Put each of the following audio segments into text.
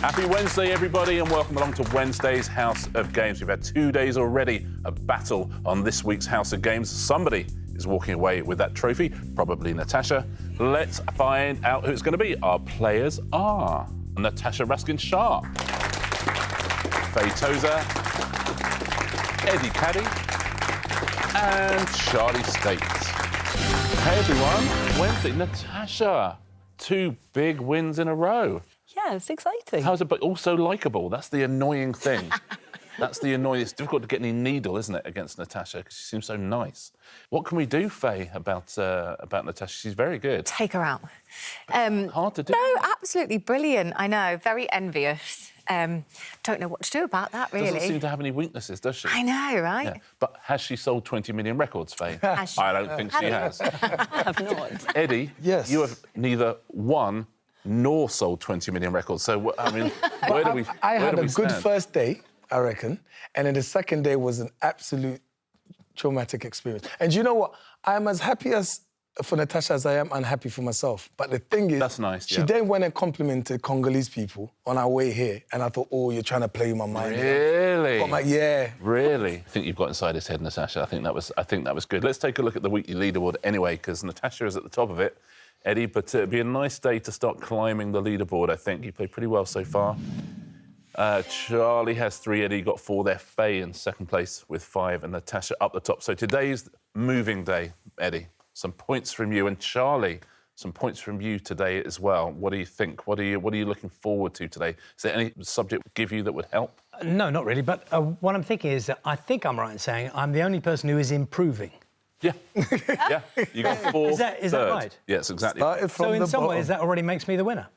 Happy Wednesday, everybody, and welcome along to Wednesday's House of Games. We've had 2 days already of battle on this week's House of Games. Somebody is walking away with that trophy, probably Natasha. Let's find out who it's going to be. Our players are Natasha Raskin Sharp, Faye Tozer, Eddie Kadi, and Charlie Stayt. Hey, everyone. Wednesday, Natasha. 2 big wins in a row. Yeah, it's exciting. How's it, but also likeable? That's the annoying thing. That's the annoying... It's difficult to get any needle, isn't it, against Natasha, because she seems so nice. What can we do, Faye, about Natasha? She's very good. Take her out. Hard to do. No, absolutely brilliant. I know, very envious. Don't know what to do about that, really. Doesn't seem to have any weaknesses, does she? I know, right? Yeah. But has she sold 20 million records, Faye? Has she? I don't think she has. I have not. Eddie, yes. You have neither won nor sold 20 million records. So, I mean, where do we I had a good stand? first day, I reckon, and then the second day was an absolute traumatic experience. And you know what? I'm as happy for Natasha as I am unhappy for myself. But the thing is... That's nice, She then went and complimented Congolese people on our way here, and I thought, oh, you're trying to play my mind. Really? But yeah. Really? I think you've got inside his head, Natasha. I think that was good. Let's take a look at the weekly leaderboard anyway, because Natasha is at the top of it. Eddie, but it'd be a nice day to start climbing the leaderboard, I think. You played pretty well so far. Charlie has 3, Eddie got 4 there. Faye in second place with 5, and Natasha up the top. So today's moving day, Eddie. Some points from you, and Charlie, some points from you today as well. What do you think? What are you looking forward to today? Is there any subject we give you that would help? No, not really, but what I'm thinking is that I think I'm right in saying I'm the only person who is improving. Yeah. Yeah. You got 4. Is that right? Yes, exactly. So in some ways, that already makes me the winner.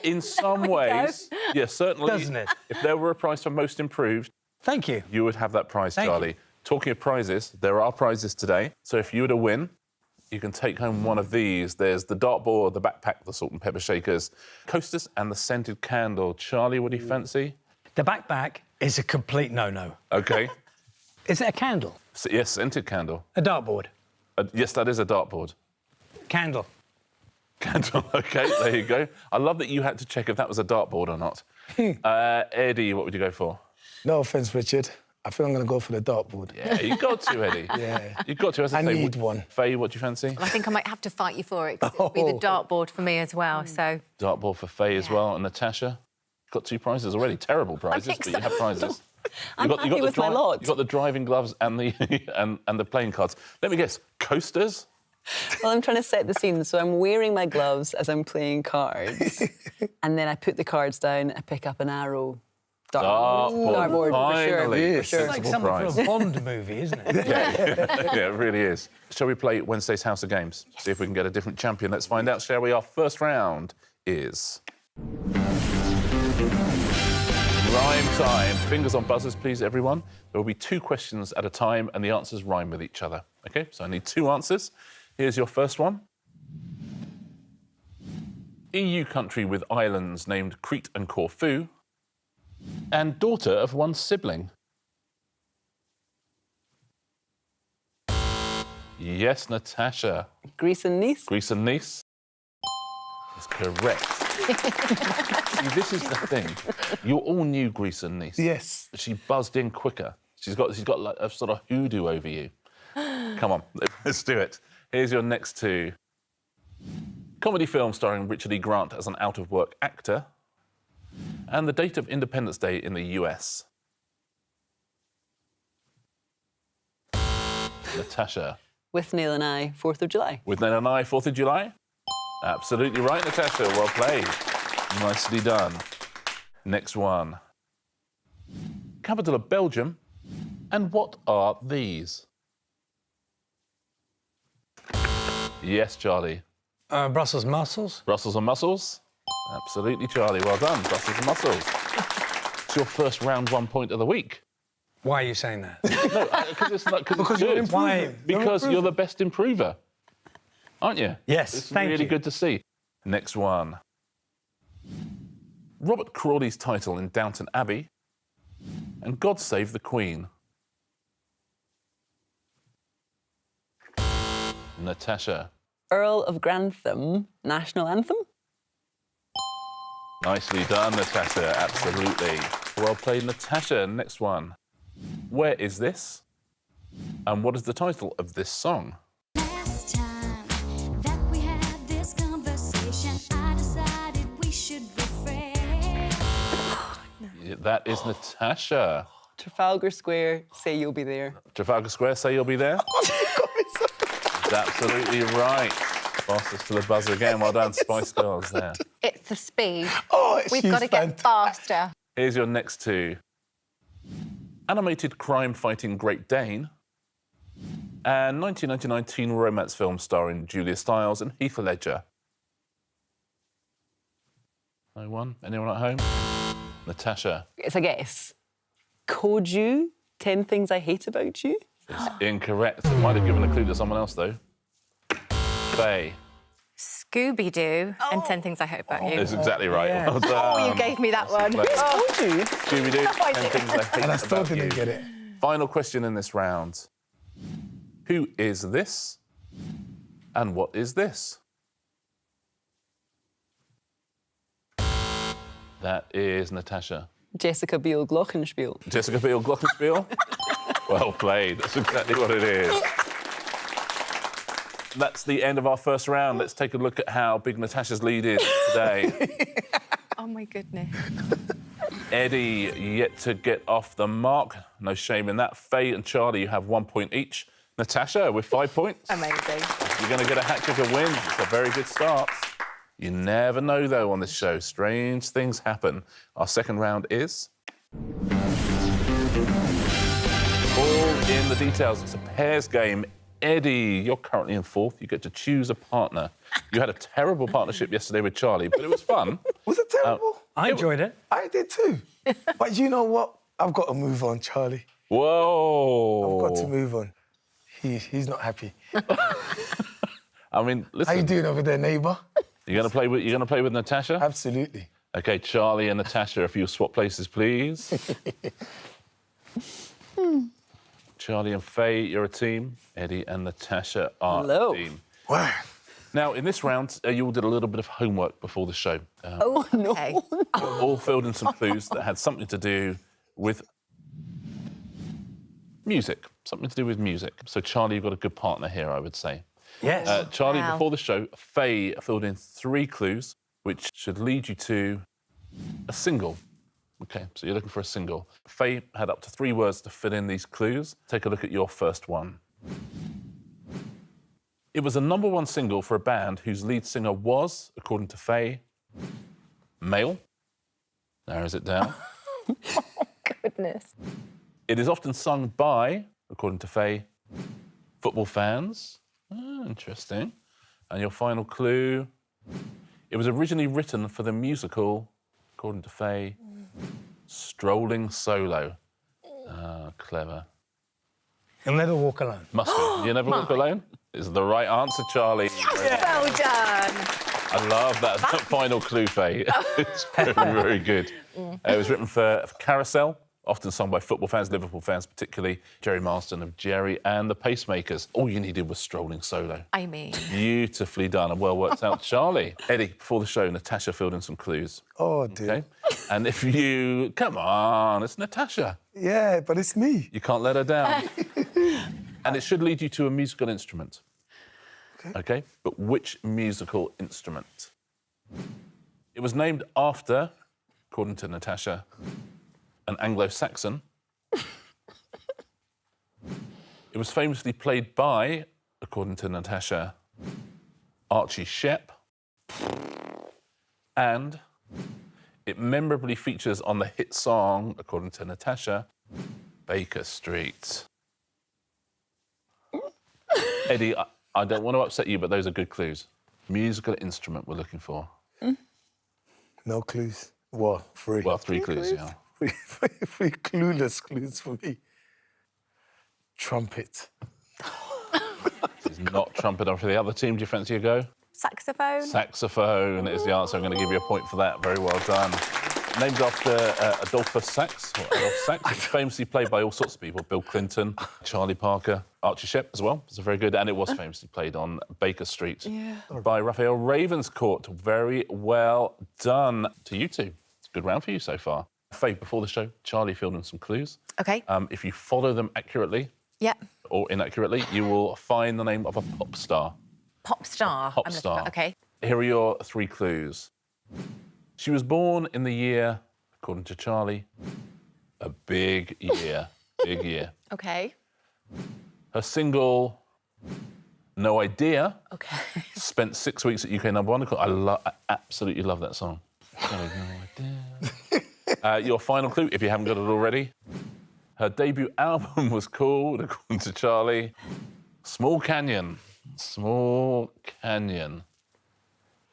In some ways, yes, certainly. Doesn't it? If there were a prize for most improved, thank you. You would have that prize, Thank Charlie. you. Talking of prizes, there are prizes today. So if you were to win, you can take home one of these. There's the dartboard, the backpack, the salt and pepper shakers, coasters, and the scented candle. Charlie, what do you fancy? The backpack is a complete no-no. OK. Is it a candle? So, yes, scented candle. A dartboard? Yes, that is a dartboard. Candle. Candle, OK, there you go. I love that you had to check if that was a dartboard or not. Eddie, what would you go for? No offence, Richard. I think I'm going to go for the dartboard. Yeah, you've got to, Eddie. Yeah. You've got to. As I say, need one. Faye, what do you fancy? I think I might have to fight you for it, because it'll be the dartboard for me as well, so... Dartboard for Faye as well, and Natasha. Got 2 prizes already. Terrible prizes, but you have prizes. I'm happy with my lot. You got the driving gloves and the and the playing cards. Let me guess, coasters? Well, I'm trying to set the scene, so I'm wearing my gloves as I'm playing cards, and then I put the cards down, I pick up an arrow. Dartboard, finally. for sure. It's like something from a Bond movie, isn't it? Yeah, it really is. Shall we play Wednesday's House of Games? See if we can get a different champion. Let's find out, shall we? Our first round is... Rhyme time. Fingers on buzzers, please, everyone. There will be 2 questions at a time, and the answers rhyme with each other. OK, so I need 2 answers. Here's your first one. EU country with islands named Crete and Corfu, and daughter of one sibling. Yes, Natasha. Greece and Nice. Greece and Nice. That's correct. See, this is the thing. You all knew Greece and Nice. Yes. She buzzed in quicker. She's got like a sort of hoodoo over you. Come on, let's do it. Here's your next 2. Comedy film starring Richard E. Grant as an out-of-work actor, and the date of Independence Day in the US. Natasha. With Neil and I, 4th of July. With Ned and I, 4th of July? Absolutely right, Natasha. Well played. Nicely done. Next one. Capital of Belgium. And what are these? Yes, Charlie. Brussels mussels. Brussels and mussels? Absolutely, Charlie. Well done. Brussels and mussels. It's your first round 1 point of the week. Why are you saying that? No, because it's not Because you're good. improving. Because you're the best improver, aren't you? Yes, it's thank really you. good to see. Next one. Robert Crawley's title in Downton Abbey, and God Save the Queen. Natasha. Earl of Grantham, national anthem. Nicely done, Natasha, absolutely. Well played, Natasha. Next one. Where is this? And what is the title of this song? Last time that we had this conversation, I decided we should be friends. That is Natasha. Trafalgar Square, say you'll be there. Trafalgar Square, say you'll be there? That's absolutely right. Fastest to the buzzer again. Well done, Spice Girls there. It's the speed. Oh, We've she's got to get faster. Here's your next two. Animated crime-fighting Great Dane and 1999 teen romance film starring Julia Stiles and Heath Ledger. No one? Anyone at home? Natasha. It's a guess. Code You, 10 Things I Hate About You. It's incorrect. It might have given a clue to someone else, though. Faye. Scooby-Doo and 10 Things I Hope About You. That's exactly right. Yeah. Well done. Oh, you gave me that one. Close. Oh. Told you. Scooby-Doo, 10 Things I Hate And I still About didn't You. get it. Final question in this round. Who is this? And what is this? That is Natasha. Jessica Biel Glockenspiel. Jessica Biel Glockenspiel. Well played. That's exactly what it is. That's the end of our first round. Let's take a look at how big Natasha's lead is today. Oh, my goodness. Eddie yet to get off the mark. No shame in that. Faye and Charlie, you have 1 point each. Natasha with 5 points. Amazing. You're going to get a hat trick of wins. It's a very good start. You never know, though, on this show. Strange things happen. Our second round is... all in the details. It's a pairs game. Eddie, you're currently in fourth. You get to choose a partner. You had a terrible partnership yesterday with Charlie, but it was fun. Was it terrible? I enjoyed it. I did too. But you know what? I've got to move on, Charlie. Whoa. I've got to move on. He's not happy. I mean, How listen. you doing over there, neighbour? You're gonna play with Natasha? Absolutely. Okay, Charlie and Natasha, if you'll swap places, please. Charlie and Faye, you're a team. Eddie and Natasha are Hello. a team. Wow. Now, in this round, you all did a little bit of homework before the show. Oh, no. Okay. All filled in some clues that had something to do with music. Something to do with music. So, Charlie, you've got a good partner here, I would say. Yes. Charlie, Wow. before the show, Faye filled in 3 clues, which should lead you to a single. OK, so you're looking for a single. Faye had up to 3 words to fill in these clues. Take a look at your first one. It was a #1 single for a band whose lead singer was, according to Faye, male. Narrows it down. Goodness. It is often sung by, according to Faye, football fans. Interesting. And your final clue, it was originally written for the musical, according to Faye, Strolling Solo. Clever. You'll never walk alone. Must be. You never walk alone? Is the right answer, Charlie. Well done. I love that final clue, Faye. It's very, very good. It was written for Carousel, often sung by football fans, Liverpool fans particularly. Jerry Marsden of Jerry and the Pacemakers. All you needed was Strolling Solo. I mean... Beautifully done and well worked out, Charlie. Eddie, before the show, Natasha filled in some clues. Oh, dear. Okay? And if you... Come on, it's Natasha. Yeah, but it's me. You can't let her down. And it should lead you to a musical instrument. Okay? But which musical instrument? It was named after, according to Natasha, an Anglo-Saxon. It was famously played by, according to Natasha, Archie Shepp. And it memorably features on the hit song, according to Natasha, Baker Street. Eddie, I don't want to upset you, but those are good clues. Musical instrument we're looking for. No clues. Well, 3. Well, 3 clues, yeah. 3 clueless clues for me. Trumpet. It's not trumpet. On for the other team, do you fancy a go? Saxophone. Saxophone is the answer. I'm going to give you a point for that. Very well done. Named after Adolphus Sax, or Adolph Sax. It's famously played by all sorts of people. Bill Clinton, Charlie Parker, Archie Shepp as well. It's a very good, and it was famously played on Baker Street by Raphael Ravenscourt. Very well done to you two. It's a good round for you so far. Faye, before the show, Charlie filled in some clues. OK. If you follow them accurately or inaccurately, you will find the name of a pop star. Pop star. Pop star. OK. Here are your 3 clues. She was born in the year, according to Charlie, a big year. Big year. OK. Her single, No Idea, OK. spent 6 weeks at UK #1. I absolutely love that song. No Idea. Your final clue, if you haven't got it already. Her debut album was called, according to Charlie, Small Canyon. Small Canyon.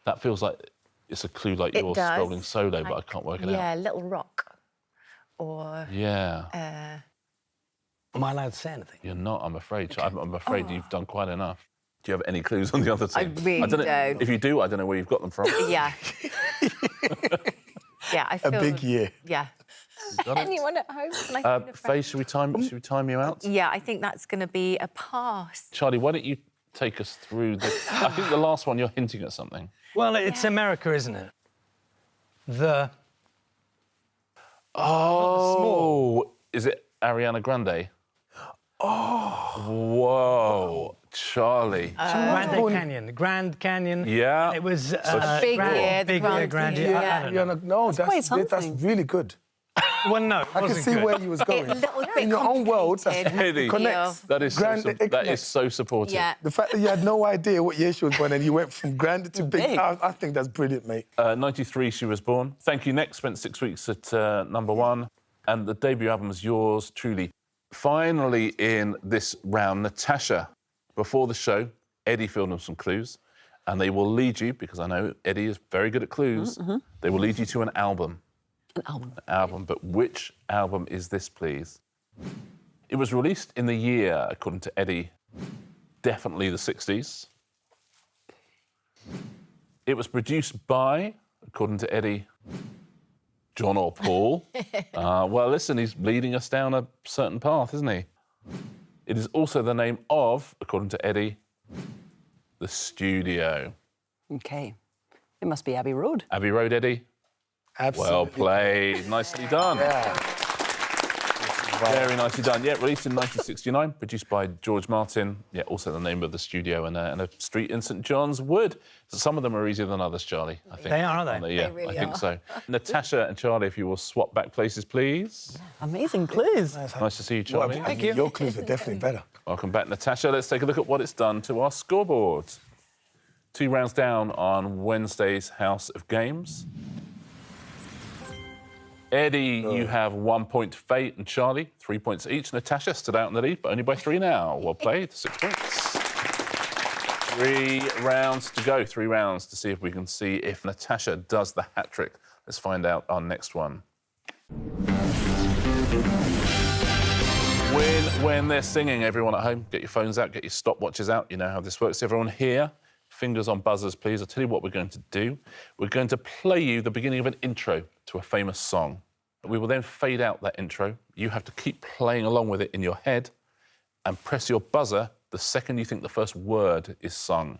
That feels like it's a clue like you're scrolling solo, but I can't work it out. Yeah, Little Rock. Or... Yeah. Am I allowed to say anything? You're not, I'm afraid. Okay. I'm afraid you've done quite enough. Do you have any clues on the other team? I really don't. If you do, I don't know where you've got them from. Yeah. Yeah, I feel... A big year. Yeah. Anyone at home? Can I phone a Faye, friend? should we time you out? Yeah, I think that's going to be a pass. Charlie, why don't you take us through the... I think the last one, you're hinting at something. Well, it's America, isn't it? Oh, is it Ariana Grande? Oh. Whoa, Charlie. Grand Canyon. Yeah. It was Big year, the Grand year. year. I don't know. No, quite that's really good. Well, no, it I can wasn't see good. where you was going. A little bit In your own world, that's Eddie, connects. that is that is so supportive. Yeah. The fact that you had no idea what year she was born and you went from grand to big, I think that's brilliant, mate. 93 she was born. Thank You Next spent 6 weeks at #1, and the debut album was yours truly. Finally, in this round, Natasha. Before the show, Eddie filled in some clues, and they will lead you, because I know Eddie is very good at clues, they will lead you to an album. An album. An album, but which album is this, please? It was released in the year, according to Eddie, definitely the 60s. It was produced by, according to Eddie, John or Paul. Well, listen, he's leading us down a certain path, isn't he? It is also the name of, according to Eddie, the studio. OK. It must be Abbey Road. Abbey Road, Eddie. Absolutely. Well played. Nicely done. Yeah. Very nicely done. Yeah, released in 1969, produced by George Martin. Yeah, also the name of the studio and a street in St John's Wood. So some of them are easier than others, Charlie, I think. They are, aren't they? Yeah, really I think are. so. Natasha and Charlie, if you will swap back places, please. Amazing clues. Nice to see you, Charlie. Thank you. Your clues are definitely better. Welcome back, Natasha. Let's take a look at what it's done to our scoreboard. 2 rounds down on Wednesday's House of Games. Eddie, you have 1 point. Faye and Charlie, 3 points each. Natasha stood out in the lead, but only by 3 now. Well played, 6 points. 3 rounds to go, 3 rounds to see if we can see if Natasha does the hat-trick. Let's find out our next one. When they're singing, everyone at home, get your phones out, get your stopwatches out. You know how this works. Everyone here, fingers on buzzers, please. I'll tell you what we're going to do. We're going to play you the beginning of an intro to a famous song. We will then fade out that intro. You have to keep playing along with it in your head and press your buzzer the second you think the first word is sung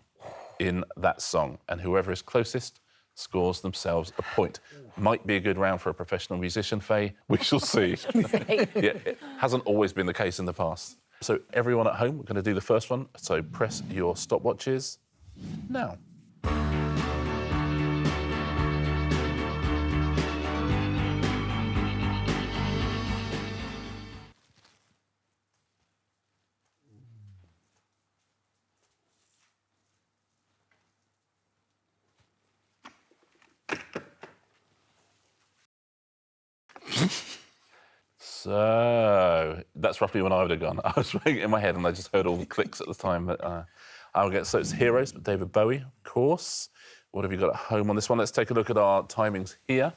in that song. And whoever is closest scores themselves a point. Might be a good round for a professional musician, Faye. We shall see. Yeah, it hasn't always been the case in the past. So everyone at home, we're going to do the first one. So press your stopwatches now. So that's roughly when I would have gone. I was playing it in my head and I just heard all the clicks at the time. But I'll get so it's Heroes, but David Bowie, of course. What have you got at home on this one? Let's take a look at our timings here.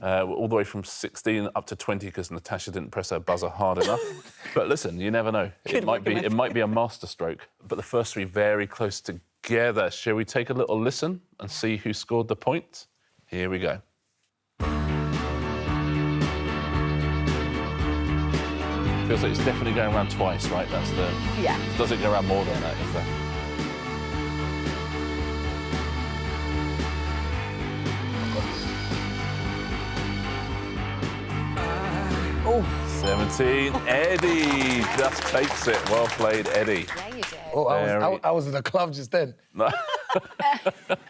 We're all the way from 16 up to 20 because Natasha didn't press her buzzer hard enough. But listen, you never know. It might be a masterstroke. But the first 3 very close together. Shall we take a little listen and see who scored the point? Here we go. Feels like it's definitely going around twice, right? That's the... Yeah. Does it go around more than that? Is that... Oh. 17. Eddie just takes it. Well played, Eddie. Yeah, you did. Oh, Very- I was in the club just then.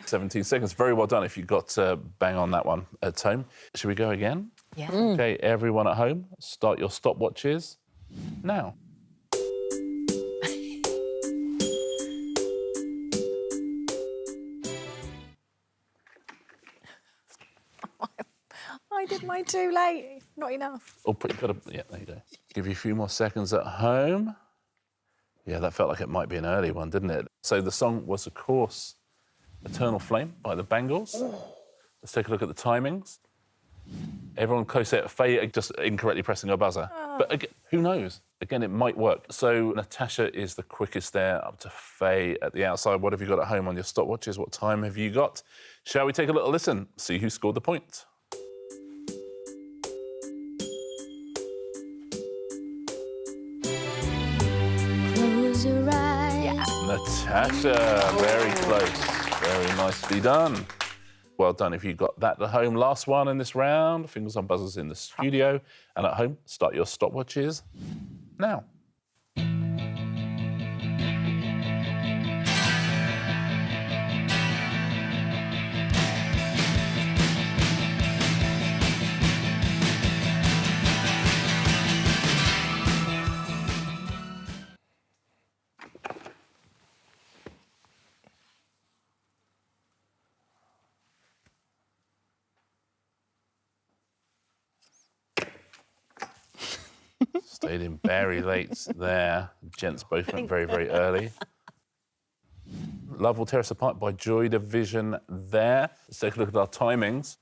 17 seconds. Very well done if you got bang on that one at home. Should we go again? Yeah. Okay, everyone at home, start your stopwatches now. I did mine too late. Not enough. Oh, you've got to... Yeah, there you go. Give you a few more seconds at home. Yeah, that felt like it might be an early one, didn't it? So the song was, of course, Eternal Flame by the Bangles. Let's take a look at the timings. Everyone close it. Faye just incorrectly pressing her buzzer. But again, who knows? Again, it might work. So Natasha is the quickest there, up to Faye at the outside. What have you got at home on your stopwatches? What time have you got? Shall we take a little listen, see who scored the point? Close your eyes. Natasha, very close. Very nicely done. Well done if you got that at home. Last one in this round. Fingers on buzzers in the studio. And at home, start your stopwatches now. Stayed in very late there. Gents both went very, very early. Love Will Tear Us Apart by Joy Division there. Let's take a look at our timings.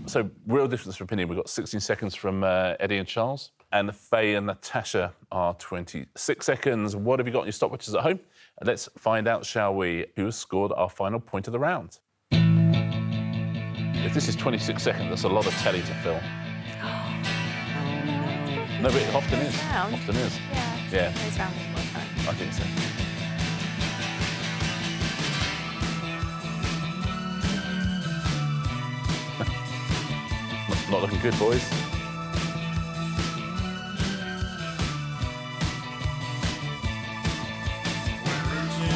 So, real difference of opinion. We've got 16 seconds from Eddie and Charles. And Faye and Natasha are 26 seconds. What have you got on your stopwatches at home? And let's find out, shall we, who has scored our final point of the round. If this is 26 seconds, that's a lot of telly to fill. No, but it often is. Round. Often is. Yeah. Yeah. Goes round one more time. I think so. Not looking good, boys.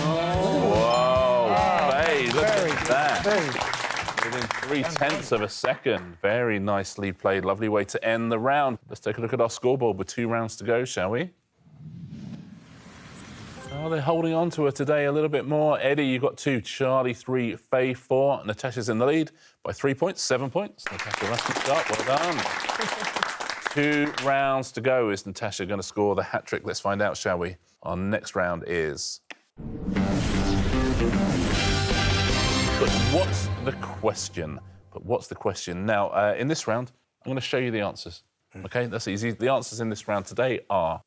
Whoa! Hey, look at that. Within 3/10 of a second. Very nicely played. Lovely way to end the round. Let's take a look at our scoreboard with 2 rounds to go, shall we? Oh, they're holding on to her today a little bit more. Eddie, you got 2. Charlie, 3. Faye, 4. Natasha's in the lead by 3 points, 7 points. Natasha Raskin Sharp, well done. 2 rounds to go. Is Natasha going to score the hat-trick? Let's find out, shall we? Our next round is... But what's the question? Now, in this round, I'm going to show you the answers. OK, that's easy. The answers in this round today are...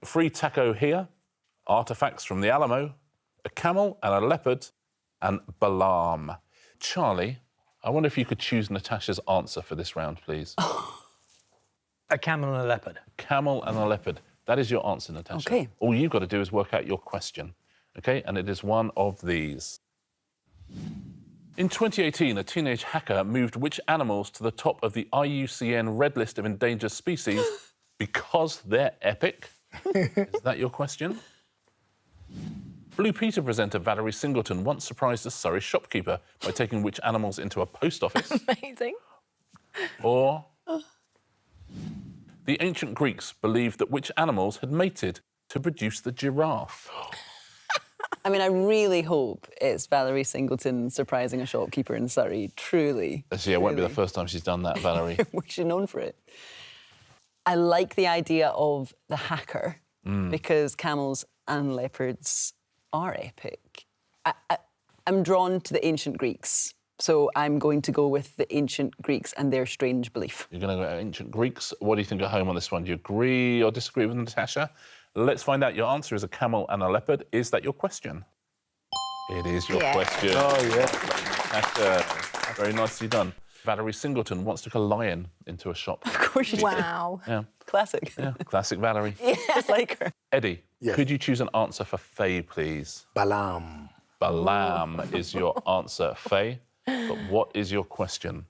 Free taco here, artefacts from the Alamo, a camel and a leopard, and Balaam. Charlie, I wonder if you could choose Natasha's answer for this round, please. A camel and a leopard. Camel and a leopard. That is your answer, Natasha. OK. All you've got to do is work out your question, OK? And it is one of these. In 2018, a teenage hacker moved which animals to the top of the IUCN Red List of Endangered Species because they're epic? Is that your question? Blue Peter presenter Valerie Singleton once surprised a Surrey shopkeeper by taking which animals into a post office? Amazing. Or the ancient Greeks believed that which animals had mated to produce the giraffe? I mean, I really hope it's Valerie Singleton surprising a shopkeeper in Surrey, truly. Actually, it won't be the first time she's done that, Valerie. What's she known for it? I like the idea of the hacker because camels and leopards are epic. I'm drawn to the ancient Greeks, so I'm going to go with the ancient Greeks and their strange belief. You're going to go ancient Greeks. What do you think at home on this one? Do you agree or disagree with Natasha? Let's find out. Your answer is a camel and a leopard. Is that your question? It is your question. Oh, yeah. Natasha, very nicely done. Valerie Singleton once took a lion into a shop. Of course you did. Wow. Yeah, Classic. yeah, classic Valerie. Just like her. Eddie, Yes. could you choose an answer for Faye, please? Balam. Balam is your answer, Faye. But what is your question?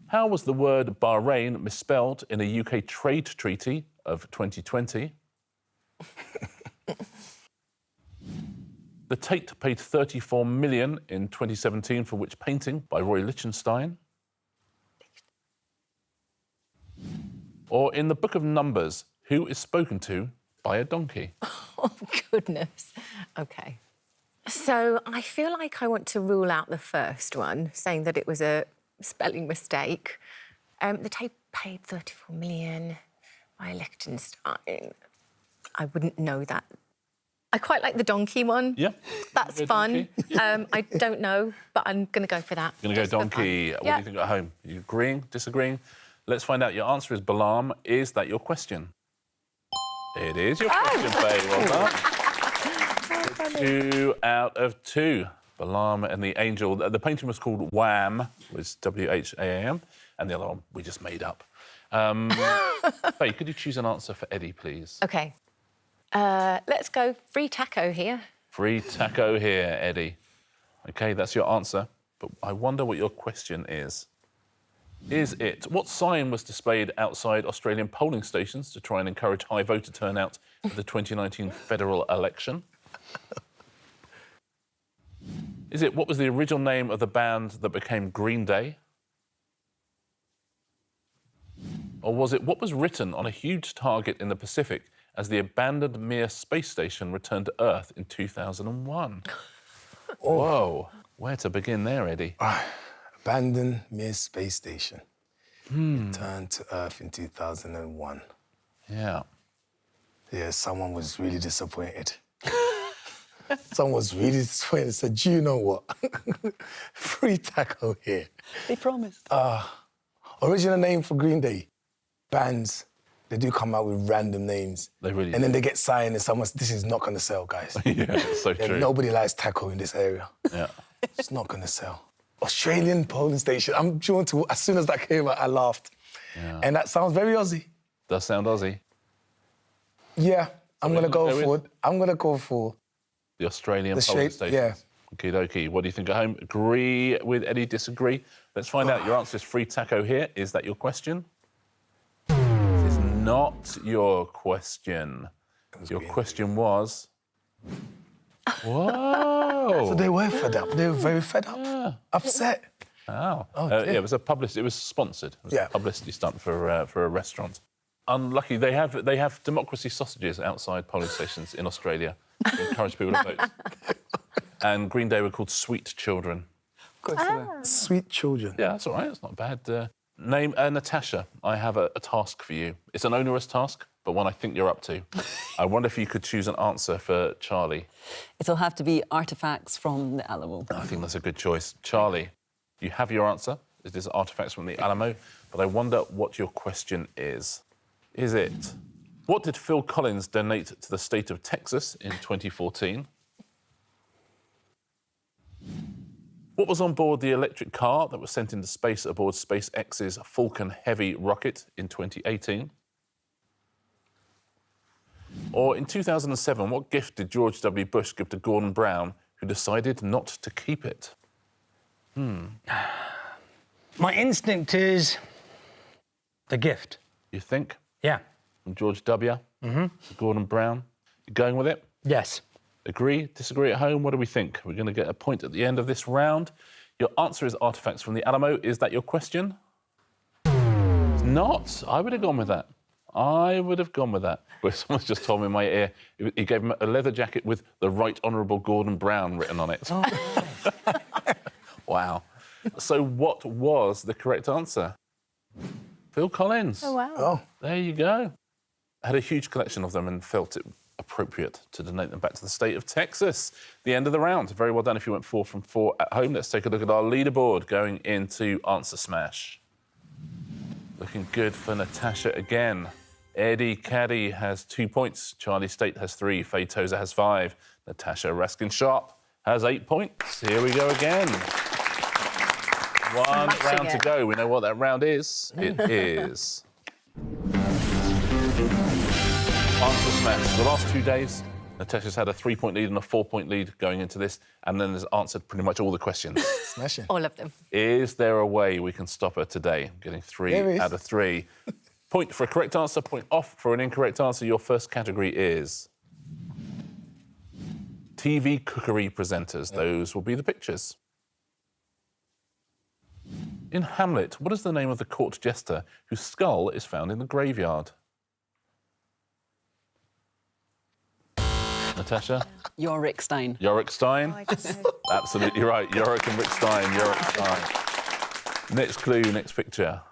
How was the word Bahrain misspelled in a UK trade treaty of 2020? The Tate paid $34 million in 2017 for which painting by Roy Lichtenstein? Or in the Book of Numbers, who is spoken to by a donkey? Oh, goodness. OK. So I feel like I want to rule out the first one, saying that it was a spelling mistake. The tape paid $34 million by Liechtenstein. I wouldn't know that. I quite like the donkey one. Yeah. That's Go fun. donkey. I don't know, but I'm going to go for that. You're going to go just for fun. donkey. What do Yeah. you think at home? Are you agreeing, disagreeing? Let's find out. Your answer is Balaam. Is that your question? It is your question, Faye. Well done. 2 out of 2. Balaam and the Angel. The painting was called Wham, was W-H-A-M, and the other one we just made up. Faye, could you choose an answer for Eddie, please? OK. Let's go free taco here. Free taco here, Eddie. OK, that's your answer. But I wonder what your question is. Is it, what sign was displayed outside Australian polling stations to try and encourage high voter turnout for the 2019 federal election? Is it, what was the original name of the band that became Green Day? Or was it, what was written on a huge target in the Pacific as the abandoned Mir space station returned to Earth in 2001? Whoa, where to begin there, Eddie? Abandoned Mir space station. Returned to Earth in 2001. Yeah. Yeah, someone was really disappointed. Someone was really disappointed. Said, "Do you know what? Free taco here." They promised. Original name for Green Day. Bands, they do come out with random names. They really And then do. they get signed and someone's, this is not going to sell, guys. Yeah, it's so Yeah, true. nobody likes taco in this area. Yeah. It's not going to sell. Australian polling station. I'm drawn to, as soon as that came out, I laughed. Yeah. And that sounds very Aussie. Does sound Aussie. Yeah, I'm going to Go go with? for it. I'm going to go for The Australian The polling shape, stations. yeah. Okie dokie. What do you think at home? Agree with Eddie, disagree? Let's find out. Your answer is free taco here. Is that your question? This is not your question. Your question was... Whoa! So they were fed up. They were very fed up. Upset. Wow. dear. Yeah, it was a publicity. It was sponsored. It was Yeah. a publicity stunt for a restaurant. Unlucky. They have democracy sausages outside polling stations in Australia to encourage people to vote. And Green Day were called Sweet Children. Of course they were. Sweet children. Yeah, that's all right. It's not bad. Name Natasha. I have a task for you. It's an onerous task, but one I think you're up to. I wonder if you could choose an answer for Charlie. It'll have to be artefacts from the Alamo. I think that's a good choice. Charlie, you have your answer. It is artefacts from the Alamo, but I wonder what your question is. Is it, what did Phil Collins donate to the state of Texas in 2014? What was on board the electric car that was sent into space aboard SpaceX's Falcon Heavy rocket in 2018? Or in 2007, what gift did George W. Bush give to Gordon Brown, who decided not to keep it? My instinct is the gift. You think? Yeah. From George W. To Gordon Brown. You going with it? Yes. Agree, disagree at home? What do we think? We're going to get a point at the end of this round. Your answer is artefacts from the Alamo. Is that your question? It's not. I would have gone with that. I would have gone with that. Where someone's just told me in my ear, he gave him a leather jacket with the Right Honourable Gordon Brown written on it. Wow. So what was the correct answer? Phil Collins. Oh, wow. Oh, There you go. I had a huge collection of them and felt it appropriate to donate them back to the state of Texas. The end of the round. Very well done if you went 4 from 4 at home. Let's take a look at our leaderboard going into Answer Smash. Looking good for Natasha again. Eddie Kadi has 2 points. Charlie Stayt has 3. Faye Tozer has 5. Natasha Raskin Sharp has 8 points. Here we go again. One Smashing round to it. go. We know what that round is. It is... Answer smash. The last 2 days, Natasha's had a 3-point lead and a 4-point lead going into this, and then has answered pretty much all the questions. Smashing. All of them. Is there a way we can stop her today? Getting 3 There is. out of 3. Point for a correct answer, point off for an incorrect answer. Your first category is TV cookery presenters. Those will be the pictures. In Hamlet, what is the name of the court jester whose skull is found in the graveyard? Natasha? Yorick Stein. Yorick Stein? I don't know. Absolutely right. Yorick and Rick Stein. Yorick Stein. Next clue, next picture.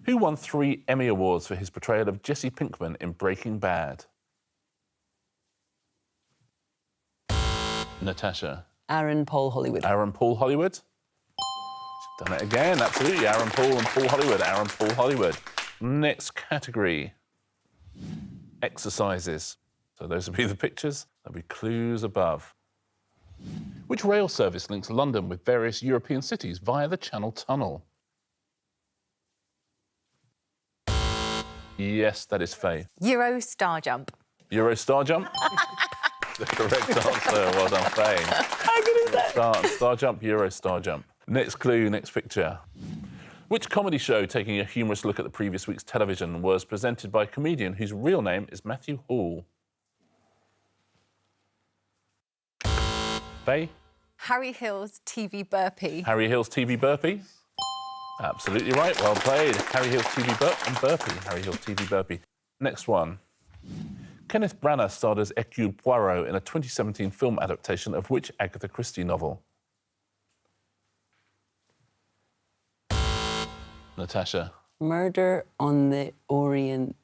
Who won 3 Emmy Awards for his portrayal of Jesse Pinkman in Breaking Bad? Natasha. Aaron Paul Hollywood. Aaron Paul Hollywood. She's done it again. Absolutely. Aaron Paul and Paul Hollywood. Aaron Paul Hollywood. Next category. Exercises. So those will be the pictures. There'll be clues above. Which rail service links London with various European cities via the Channel Tunnel? Yes, that is Faye. Euro star jump. Euro Star Jump? The correct answer. Well done, Faye. How good is that? Star Jump, Euro Star Jump. Next clue, next picture. Which comedy show, taking a humorous look at the previous week's television, was presented by a comedian whose real name is Matthew Hall? Faye? Harry Hill's TV burpee. Harry Hill's TV Burpee? Absolutely right. Well played. Harry Hill's TV Burpee. Harry Hill's TV Burpee. Next one. Kenneth Branagh starred as Hercule Poirot in a 2017 film adaptation of which Agatha Christie novel? Natasha. Murder on the Orient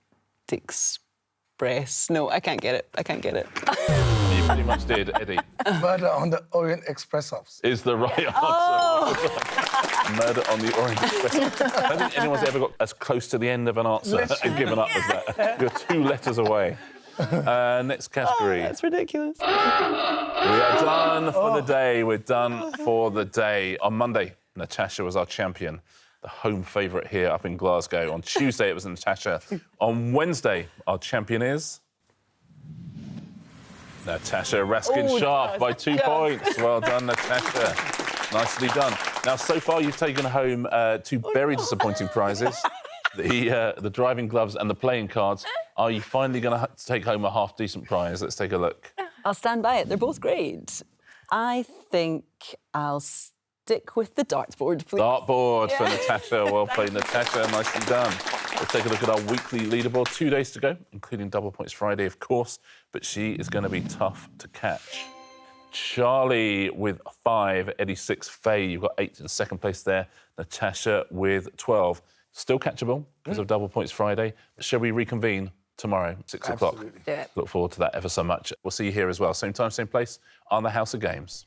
Express. No, I can't get it. I can't get it. You pretty much did, Eddie. Murder on the Orient Express Ups. Is the right answer. Murder on the Orient Express. I don't think anyone's ever got as close to the end of an answer and given up as that. You're 2 letters away. Next category. That's ridiculous. We are done for the day. We're done for the day. On Monday, Natasha was our champion, the home favourite here up in Glasgow. On Tuesday, it was Natasha. On Wednesday, our champion is Natasha Raskin Sharp by 2 points. Well done, Natasha. Nicely done. Now, so far, you've taken home 2 very disappointing prizes. The driving gloves and the playing cards. Are you finally going to take home a half-decent prize? Let's take a look. I'll stand by it. They're both great. I think I'll stick with the dartboard, please. Dartboard for Natasha. Well played, Natasha. Nicely done. Let's take a look at our weekly leaderboard. 2 days to go, including Double Points Friday, of course. But she is going to be tough to catch. Charlie with 5, Eddie 6, Faye, you've got 8 in second place there. Natasha with 12. Still catchable because of Double Points Friday. Shall we reconvene tomorrow, 6 o'clock? Absolutely. Do it. Look forward to that ever so much. We'll see you here as well. Same time, same place on the House of Games.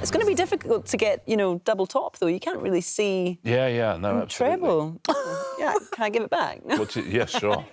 It's going to be difficult to get, double top, though. You can't really see Yeah, no, absolutely. treble. Yeah, can I give it back? No. Yeah, sure.